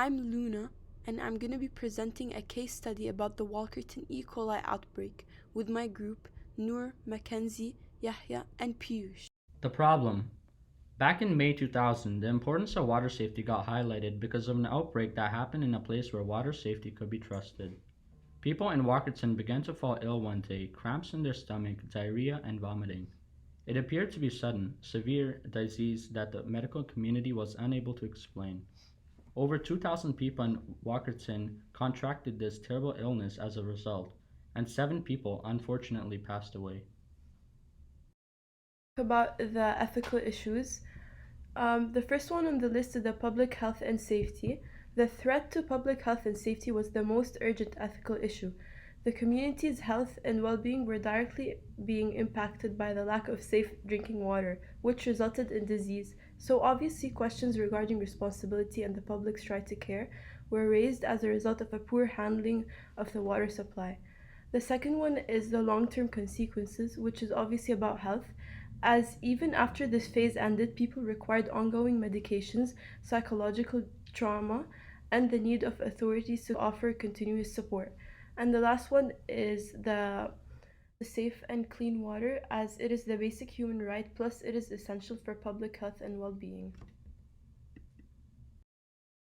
I'm Luna, and I'm going to be presenting a case study about the Walkerton E.coli outbreak with my group, Noor, Mackenzie, Yahya, and Piyush. The problem. Back in May 2000, the importance of water safety got highlighted because of an outbreak that happened in a place where water safety could be trusted. People in Walkerton began to fall ill one day, cramps in their stomach, diarrhea, and vomiting. It appeared to be sudden, severe disease that the medical community was unable to explain. Over 2,000 people in Walkerton contracted this terrible illness as a result, and 7 people unfortunately passed away. About the ethical issues. The first one on the list is the public health and safety. The threat to public health and safety was the most urgent ethical issue. The community's health and well-being were directly being impacted by the lack of safe drinking water, which resulted in disease. So obviously questions regarding responsibility and the public's right to care were raised as a result of a poor handling of the water supply. The second one is the long-term consequences, which is obviously about health, as even after this phase ended, people required ongoing medications, psychological trauma, and the need of authorities to offer continuous support. And the last one is the safe and clean water, as it is the basic human right, plus it is essential for public health and well-being.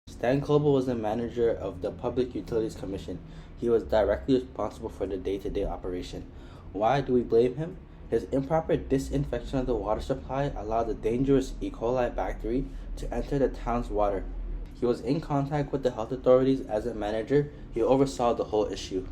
Stan Coble was the manager of the Public Utilities Commission. He was directly responsible for the day-to-day operation. Why do we blame him? His improper disinfection of the water supply allowed the dangerous E. coli bacteria to enter the town's water. He was in contact with the health authorities as a manager. He oversaw the whole issue.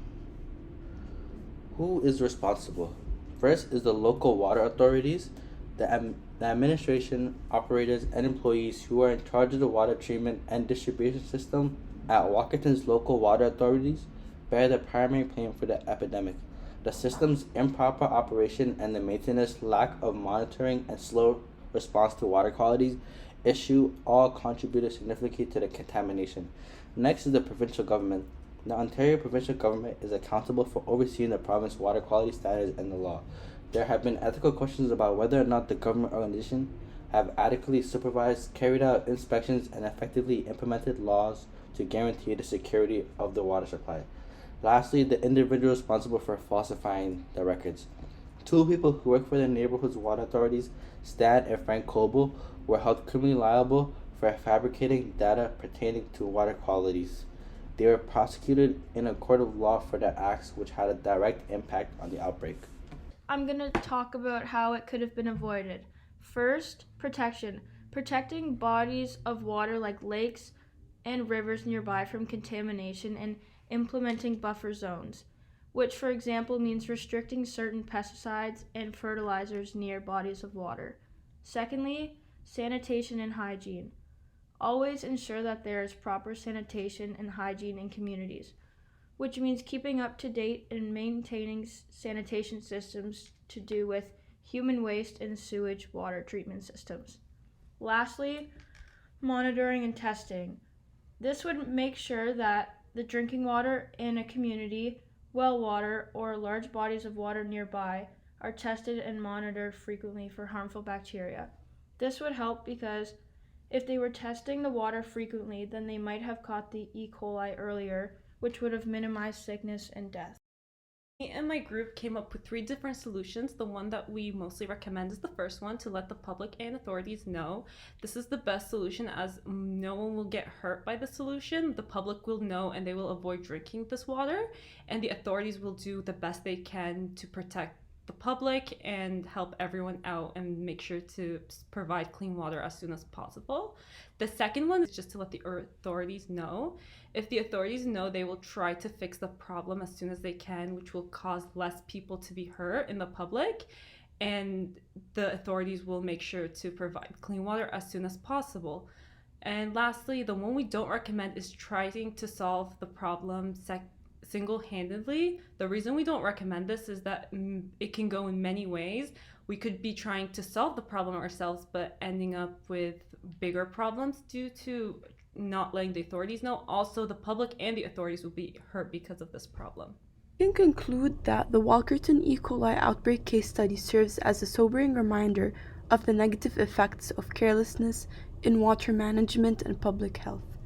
Who is responsible? First is the local water authorities, the administration, operators, and employees who are in charge of the water treatment and distribution system at Walkerton's local water authorities bear the primary blame for the epidemic. The system's improper operation and the maintenance, lack of monitoring, and slow response to water quality issue all contributed significantly to the contamination. Next is the provincial government. The Ontario provincial government is accountable for overseeing the province's water quality standards and the law. There have been ethical questions about whether or not the government organization have adequately supervised, carried out inspections, and effectively implemented laws to guarantee the security of the water supply. Lastly, the individual responsible for falsifying the records. 2 people who work for the neighborhood's water authorities, Stan and Frank Coble, were held criminally liable for fabricating data pertaining to water qualities. They were prosecuted in a court of law for their acts, which had a direct impact on the outbreak. I'm going to talk about how it could have been avoided. First, protection. Protecting bodies of water like lakes and rivers nearby from contamination and implementing buffer zones, which for example means restricting certain pesticides and fertilizers near bodies of water. Secondly, sanitation and hygiene. Always ensure that there is proper sanitation and hygiene in communities, which means keeping up to date and maintaining sanitation systems to do with human waste and sewage water treatment systems. Lastly, monitoring and testing. This would make sure that the drinking water in a community, well water, or large bodies of water nearby are tested and monitored frequently for harmful bacteria. This would help because if they were testing the water frequently, then they might have caught the E. coli earlier, which would have minimized sickness and death. Me and my group came up with 3 different solutions. The one that we mostly recommend is the first one, to let the public and authorities know. This is the best solution as no one will get hurt by the solution. The public will know and they will avoid drinking this water, and the authorities will do the best they can to protect the public and help everyone out and make sure to provide clean water as soon as possible. The second one is just to let the authorities know. If the authorities know, they will try to fix the problem as soon as they can, which will cause less people to be hurt in the public, and the authorities will make sure to provide clean water as soon as possible. And lastly, the one we don't recommend is trying to solve the problem single-handedly. The reason we don't recommend this is that it can go in many ways. We could be trying to solve the problem ourselves, but ending up with bigger problems due to not letting the authorities know. Also, the public and the authorities will be hurt because of this problem. We can conclude that the Walkerton E. coli outbreak case study serves as a sobering reminder of the negative effects of carelessness in water management and public health.